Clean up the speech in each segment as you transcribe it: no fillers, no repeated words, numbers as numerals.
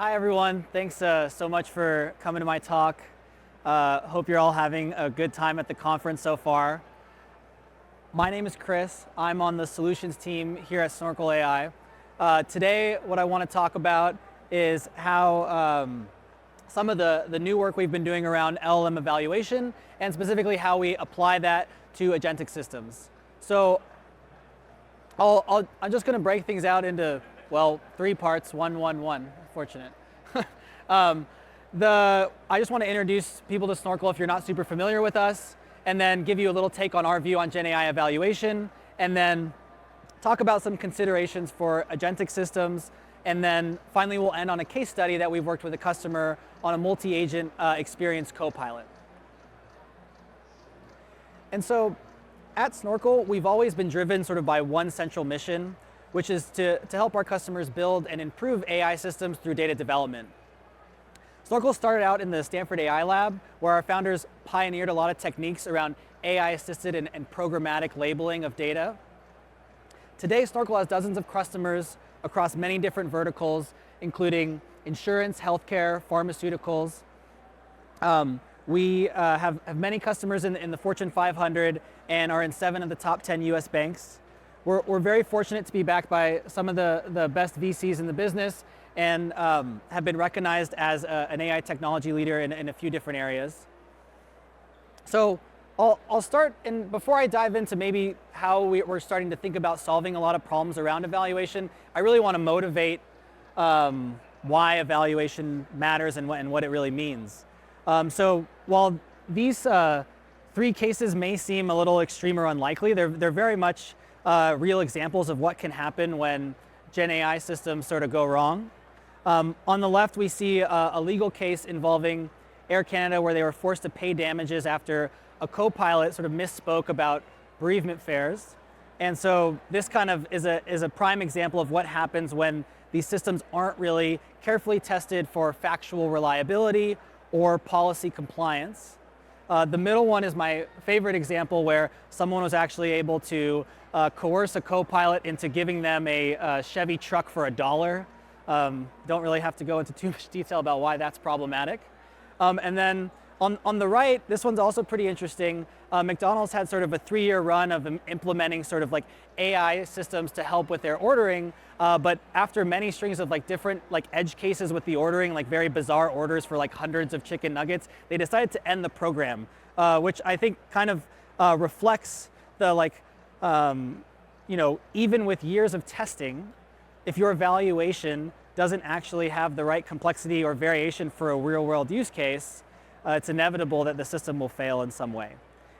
Hi, everyone. Thanks so much for coming to my talk. Hope you're all having a good time at the conference so far. My name is Chris. I'm on the solutions team here at Snorkel AI. Today, what I want to talk about is how some of the new work we've been doing around LLM evaluation, and specifically how we apply that to agentic systems. So I'm just going to break things out into, well, 3 parts, one. Fortunate. I just want to introduce people to Snorkel if you're not super familiar with us, and then give you a little take on our view on GenAI evaluation, and then talk about some considerations for agentic systems, and then finally we'll end on a case study that we've worked with a customer on a multi-agent experience co-pilot. And so at Snorkel, we've always been driven sort of by one central mission, which is to help our customers build and improve AI systems through data development. Snorkel started out in the Stanford AI Lab, where our founders pioneered a lot of techniques around AI-assisted and programmatic labeling of data. Today, Snorkel has dozens of customers across many different verticals, including insurance, healthcare, pharmaceuticals. We have many customers in the Fortune 500 and are in 7 of the top 10 US banks. We're very fortunate to be backed by some of the best VCs in the business, and have been recognized as an AI technology leader in a few different areas. So I'll start, and before I dive into maybe how we're starting to think about solving a lot of problems around evaluation, I really want to motivate why evaluation matters and what it really means. So while these 3 cases may seem a little extreme or unlikely, they're very much real examples of what can happen when GenAI systems sort of go wrong. On the left, we see a legal case involving Air Canada, where they were forced to pay damages after a co-pilot sort of misspoke about bereavement fares. And so this kind of is a prime example of what happens when these systems aren't really carefully tested for factual reliability or policy compliance. The middle one is my favorite example, where someone was actually able to coerce a co-pilot into giving them a Chevy truck for $1. Don't really have to go into too much detail about why that's problematic. And then on the right, this one's also pretty interesting. McDonald's had sort of a 3-year run of implementing sort of like AI systems to help with their ordering, but after many strings of like different like edge cases with the ordering, like very bizarre orders for like hundreds of chicken nuggets, they decided to end the program, which I think kind of reflects the like, even with years of testing, if your evaluation doesn't actually have the right complexity or variation for a real world use case, it's inevitable that the system will fail in some way.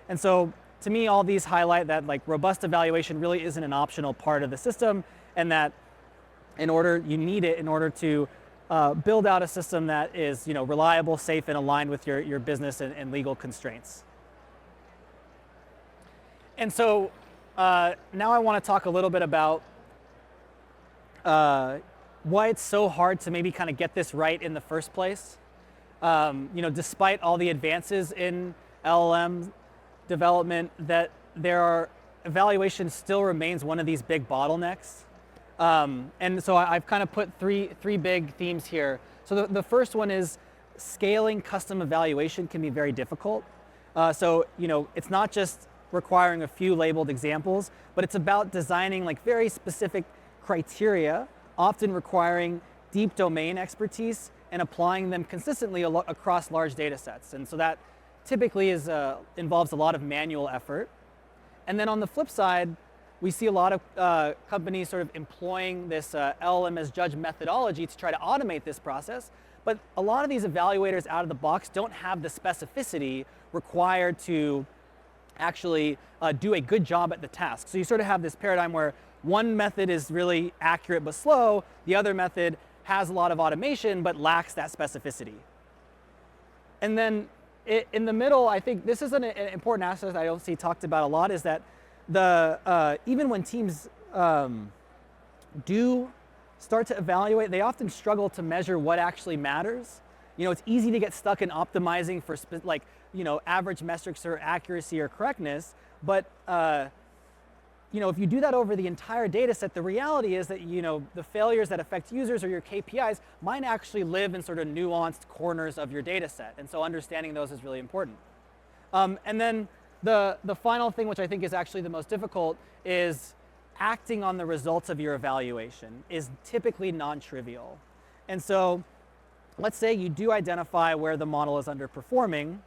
And so to me, all these highlight that like robust evaluation really isn't an optional part of the system, and that you need it in order to build out a system that is reliable, safe, and aligned with your business and legal constraints. And so now I want to talk a little bit about why it's so hard to maybe kind of get this right in the first place. Despite all the advances in LLM development, that evaluation still remains one of these big bottlenecks. And so I've kind of put three big themes here. So the first one is scaling custom evaluation can be very difficult. So it's not just requiring a few labeled examples, but it's about designing like very specific criteria, often requiring deep domain expertise and applying them consistently across large data sets. And so that typically involves a lot of manual effort. And then on the flip side, we see a lot of companies sort of employing this LLM as judge methodology to try to automate this process. But a lot of these evaluators out of the box don't have the specificity required to actually do a good job at the task. So you sort of have this paradigm where one method is really accurate but slow, the other method has a lot of automation but lacks that specificity. And then in the middle, I think this is an important aspect I don't see talked about a lot, is that even when teams do start to evaluate, they often struggle to measure what actually matters. It's easy to get stuck in optimizing for average metrics or accuracy or correctness, but if you do that over the entire data set, the reality is that, the failures that affect users or your KPIs might actually live in sort of nuanced corners of your data set. And so understanding those is really important. And then the final thing, which I think is actually the most difficult, is acting on the results of your evaluation is typically non-trivial. And so let's say you do identify where the model is underperforming.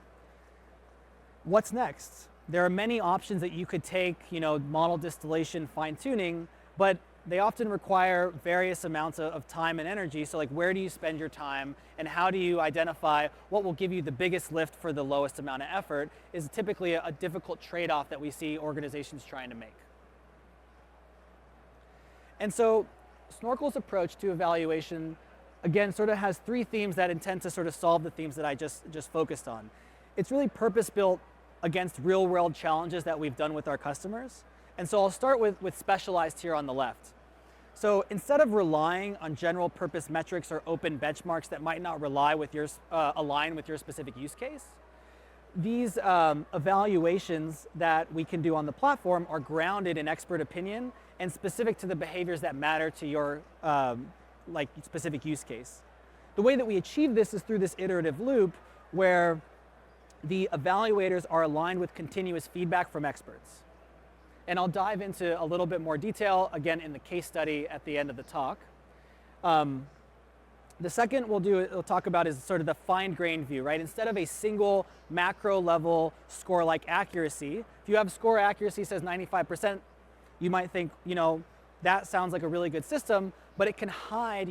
What's next? There are many options that you could take, model distillation, fine-tuning, but they often require various amounts of time and energy. So like, where do you spend your time, and how do you identify what will give you the biggest lift for the lowest amount of effort is typically a difficult trade-off that we see organizations trying to make. And so Snorkel's approach to evaluation, again, sort of has three themes that intend to sort of solve the themes that I just focused on. It's really purpose-built against real-world challenges that we've done with our customers. And so I'll start with specialized here on the left. So instead of relying on general purpose metrics or open benchmarks that might not align with your specific use case, these evaluations that we can do on the platform are grounded in expert opinion and specific to the behaviors that matter to your specific use case. The way that we achieve this is through this iterative loop where the evaluators are aligned with continuous feedback from experts. And I'll dive into a little bit more detail, again, in the case study at the end of the talk. The second we'll talk about is sort of the fine-grained view, right? Instead of a single macro-level score-like accuracy, if you have score accuracy says 95%, you might think, that sounds like a really good system, but it can hide,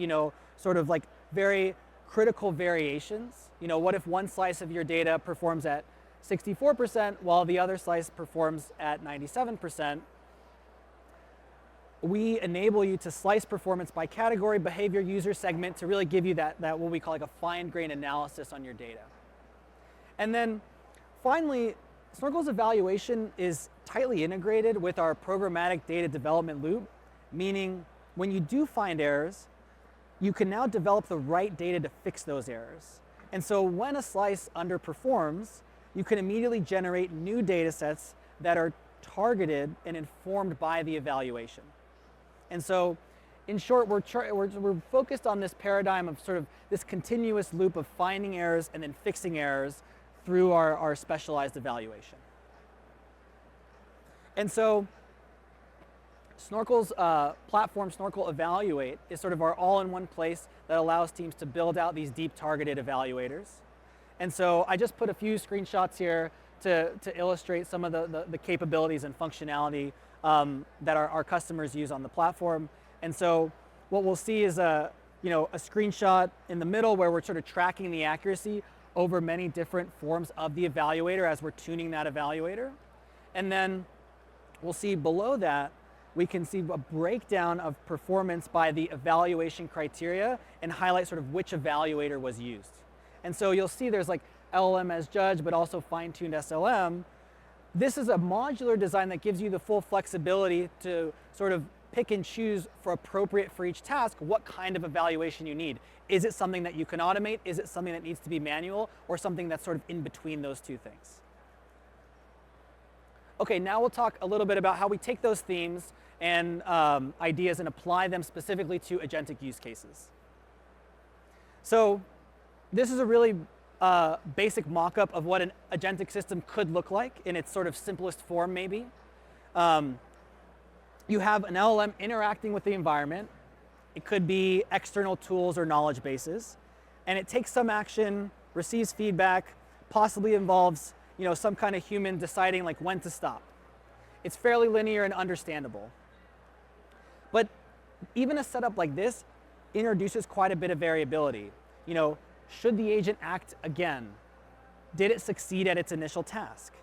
sort of like very critical variations. What if one slice of your data performs at 64% while the other slice performs at 97%? We enable you to slice performance by category, behavior, user segment to really give you that what we call like a fine-grained analysis on your data. And then finally, Snorkel's evaluation is tightly integrated with our programmatic data development loop, meaning when you do find errors, you can now develop the right data to fix those errors. And so when a slice underperforms, you can immediately generate new data sets that are targeted and informed by the evaluation. And so, in short, we're focused on this paradigm of sort of this continuous loop of finding errors and then fixing errors through our specialized evaluation. And so, Snorkel's platform, Snorkel Evaluate, is sort of our all-in-one place that allows teams to build out these deep targeted evaluators. And so I just put a few screenshots here to illustrate some of the capabilities and functionality that our customers use on the platform. And so what we'll see is a screenshot in the middle where we're sort of tracking the accuracy over many different forms of the evaluator as we're tuning that evaluator. And then we'll see below that, we can see a breakdown of performance by the evaluation criteria and highlight sort of which evaluator was used. And so you'll see there's like LLM as judge, but also fine-tuned SLM. This is a modular design that gives you the full flexibility to sort of pick and choose for appropriate for each task what kind of evaluation you need. Is it something that you can automate? Is it something that needs to be manual, or something that's sort of in between those two things? Okay, now we'll talk a little bit about how we take those themes and ideas and apply them specifically to agentic use cases. So this is a really basic mock-up of what an agentic system could look like in its sort of simplest form, maybe. You have an LLM interacting with the environment. It could be external tools or knowledge bases. And it takes some action, receives feedback, possibly involves some kind of human deciding like when to stop. It's fairly linear and understandable. But even a setup like this introduces quite a bit of variability. Should the agent act again? Did it succeed at its initial task?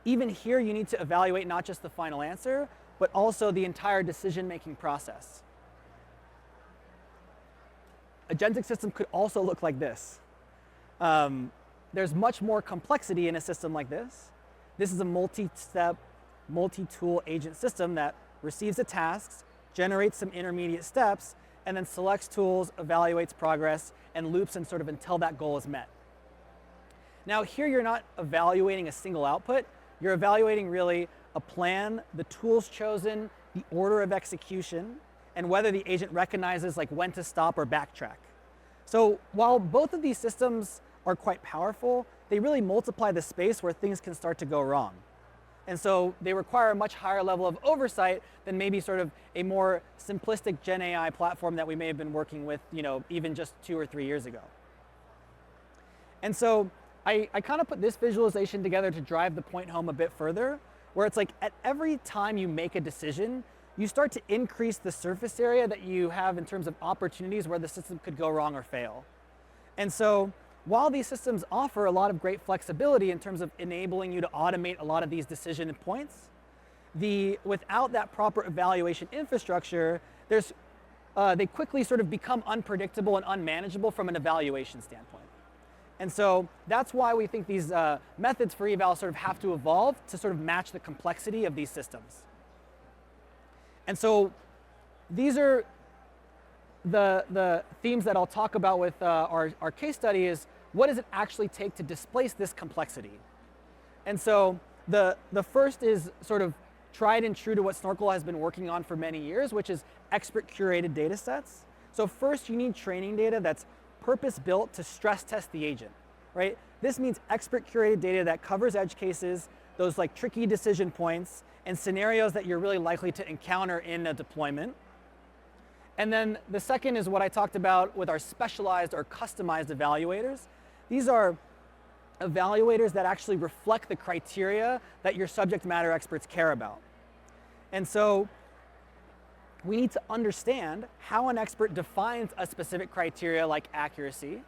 Even here, you need to evaluate not just the final answer, but also the entire decision-making process. Agentic system could also look like this. There's much more complexity in a system like this. This is a multi-step, multi-tool agent system that receives the tasks, generates some intermediate steps, and then selects tools, evaluates progress, and loops and sort of until that goal is met. Now here you're not evaluating a single output, you're evaluating really a plan, the tools chosen, the order of execution, and whether the agent recognizes like when to stop or backtrack. So while both of these systems are quite powerful, they really multiply the space where things can start to go wrong. And so they require a much higher level of oversight than maybe sort of a more simplistic GenAI platform that we may have been working with, even just 2 or 3 years ago. And so I kind of put this visualization together to drive the point home a bit further, where it's like at every time you make a decision, you start to increase the surface area that you have in terms of opportunities where the system could go wrong or fail. And so while these systems offer a lot of great flexibility in terms of enabling you to automate a lot of these decision points, without that proper evaluation infrastructure, they quickly sort of become unpredictable and unmanageable from an evaluation standpoint. And so that's why we think these methods for eval sort of have to evolve to sort of match the complexity of these systems. And so these are the themes that I'll talk about with our case study is what does it actually take to displace this complexity? And so the first is sort of tried and true to what Snorkel has been working on for many years, which is expert curated data sets. So first you need training data that's purpose-built to stress test the agent, right? This means expert curated data that covers edge cases, those like tricky decision points, and scenarios that you're really likely to encounter in a deployment. And then the second is what I talked about with our specialized or customized evaluators. These are evaluators that actually reflect the criteria that your subject matter experts care about. And so we need to understand how an expert defines a specific criteria like accuracy,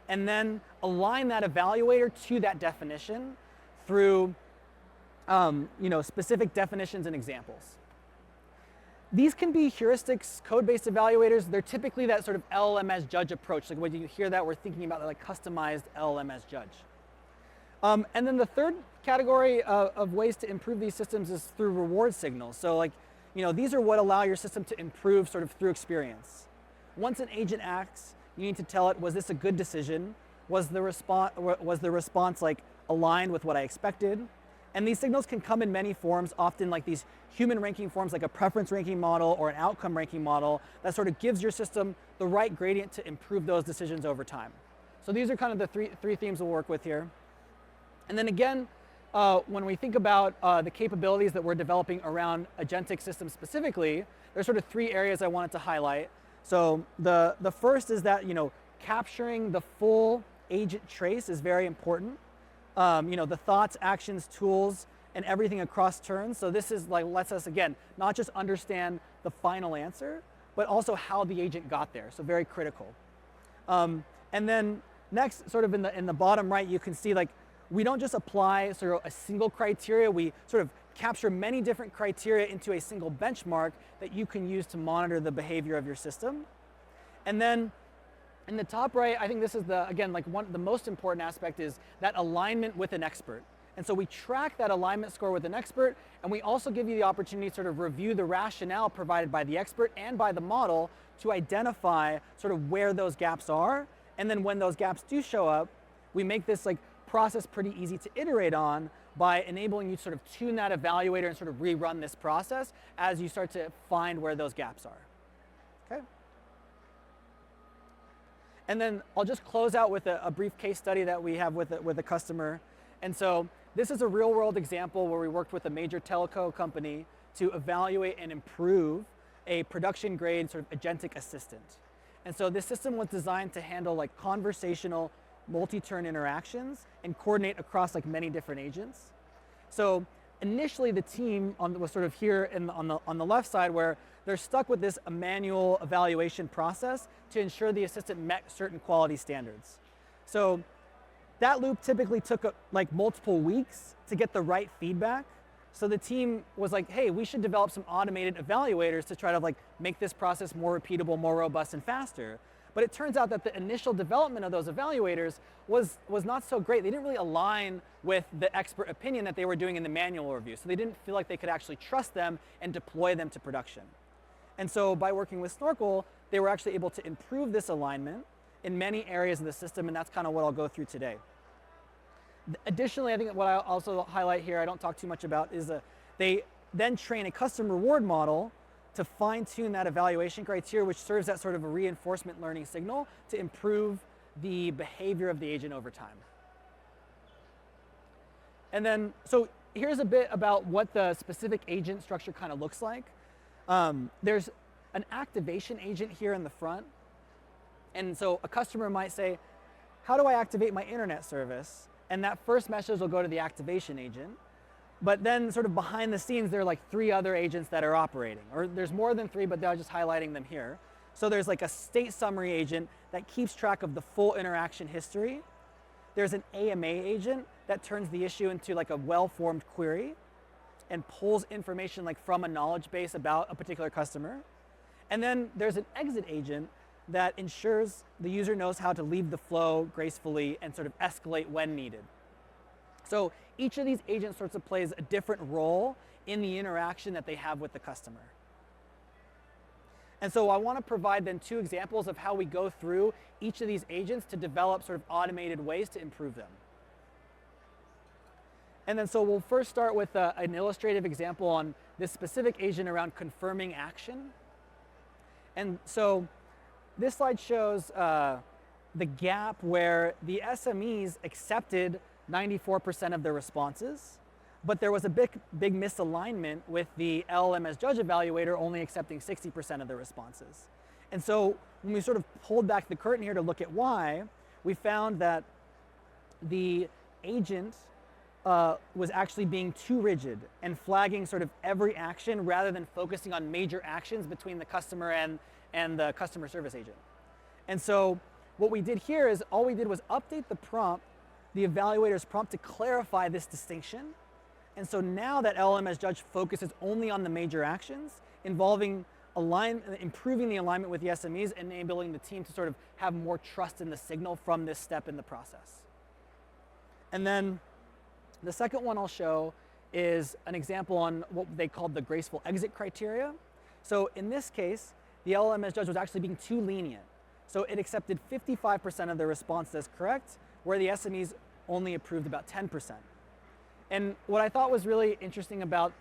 and then align that evaluator to that definition through specific definitions and examples. These can be heuristics, code-based evaluators. They're typically that sort of LLM as judge approach. Like when you hear that, we're thinking about like customized LLM as judge. And then the third category of ways to improve these systems is through reward signals. So these are what allow your system to improve sort of through experience. Once an agent acts, you need to tell it, was this a good decision? Was the response like aligned with what I expected? And these signals can come in many forms, often like these human ranking forms, like a preference ranking model or an outcome ranking model that sort of gives your system the right gradient to improve those decisions over time. So these are kind of the three themes we'll work with here. And then again, when we think about the capabilities that we're developing around agentic systems specifically, there's sort of 3 areas I wanted to highlight. So the first is that capturing the full agent trace is very important. The thoughts, actions, tools, and everything across turns. So this is lets us again not just understand the final answer, but also how the agent got there. So very critical. And then next, sort of in the bottom right, you can see we don't just apply sort of a single criteria. We sort of capture many different criteria into a single benchmark that you can use to monitor the behavior of your system. And then in the top right, I think this is the most important aspect is that alignment with an expert. And so we track that alignment score with an expert, and we also give you the opportunity to sort of review the rationale provided by the expert and by the model to identify sort of where those gaps are. And then when those gaps do show up, we make this process pretty easy to iterate on by enabling you to sort of tune that evaluator and sort of rerun this process as you start to find where those gaps are. Okay. And then I'll just close out with a brief case study that we have with a customer. And so this is a real world example where we worked with a major telco company to evaluate and improve a production grade sort of agentic assistant. And so this system was designed to handle conversational multi-turn interactions and coordinate across many different agents. So initially the team was sort of here on the left side where they're stuck with this manual evaluation process to ensure the assistant met certain quality standards. So that loop typically took multiple weeks to get the right feedback. So the team was like, hey, we should develop some automated evaluators to try to make this process more repeatable, more robust, and faster. But it turns out that the initial development of those evaluators was not so great. They didn't really align with the expert opinion that they were doing in the manual review. So they didn't feel like they could actually trust them and deploy them to production. And so by working with Snorkel, they were actually able to improve this alignment in many areas of the system, and that's kind of what I'll go through today. Additionally, I think what I also highlight here, I don't talk too much about, is They then train a custom reward model to fine-tune that evaluation criteria, which serves as sort of a reinforcement learning signal to improve the behavior of the agent over time. And then, so here's a bit about what the specific agent structure kind of looks like. There's an activation agent here in the front. And so a customer might say, how do I activate my internet service? And that first message will go to the activation agent. But then sort of behind the scenes, there are like 3 other agents that are operating. Or there's more than 3, but they're just highlighting them here. So there's like a state summary agent that keeps track of the full interaction history. There's an AMA agent that turns the issue into like a well-formed query and pulls information like from a knowledge base about a particular customer. And then there's an exit agent that ensures the user knows how to leave the flow gracefully and sort of escalate when needed. So each of these agents sorts of plays a different role in the interaction that they have with the customer. And so I want to provide then 2 examples of how we go through each of these agents to develop sort of automated ways to improve them. And then so we'll first start with an illustrative example on this specific agent around confirming action. And so this slide shows the gap where the SMEs accepted 94% of their responses, but there was a big misalignment with the LLM as judge evaluator only accepting 60% of the responses. And so when we sort of pulled back the curtain here to look at why, we found that the agent was actually being too rigid and flagging sort of every action rather than focusing on major actions between the customer and the customer service agent. And so what we did here is all we did was update the prompt, the evaluator's prompt, to clarify this distinction. And so now that LLM as judge focuses only on the major actions, involving improving the alignment with the SMEs, enabling the team to sort of have more trust in the signal from this step in the process. And then the second one I'll show is an example on what they called the graceful exit criteria. So in this case, the LLM as judge was actually being too lenient. So it accepted 55% of the response as correct, where the SMEs only approved about 10%. And what I thought was really interesting about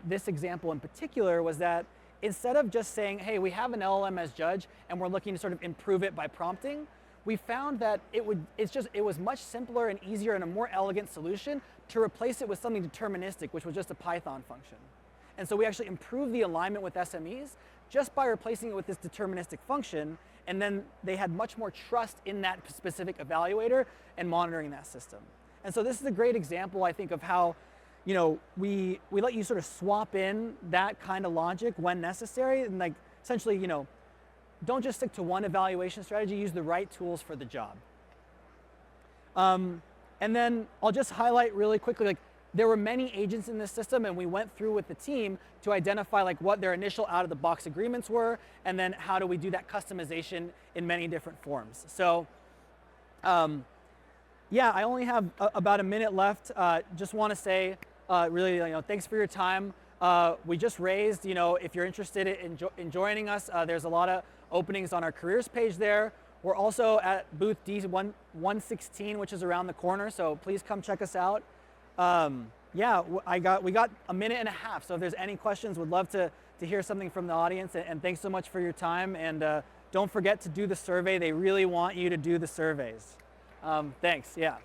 this example in particular was that instead of just saying, hey, we have an LLM as judge and we're looking to sort of improve it by prompting, we found that it was much simpler and easier and a more elegant solution to replace it with something deterministic, which was just a Python function. And so we actually improved the alignment with SMEs just by replacing it with this deterministic function, and then they had much more trust in that specific evaluator and monitoring that system. And so this is a great example, I think, of how we let you sort of swap in that kind of logic when necessary, and like essentially, don't just stick to one evaluation strategy, use the right tools for the job. And then I'll just highlight really quickly, like there were many agents in this system, and we went through with the team to identify like what their initial out-of-the-box agreements were, and then how do we do that customization in many different forms. So yeah, I only have about a minute left. Just want to say really, thanks for your time. We just raised, if you're interested in joining us, there's a lot of openings on our careers page there. We're also at booth D116, which is around the corner, so please come check us out. Yeah, we got a minute and a half, so if there's any questions, would love to hear something from the audience, and thanks so much for your time, and don't forget to do the survey. They really want you to do the surveys. Thanks, yeah.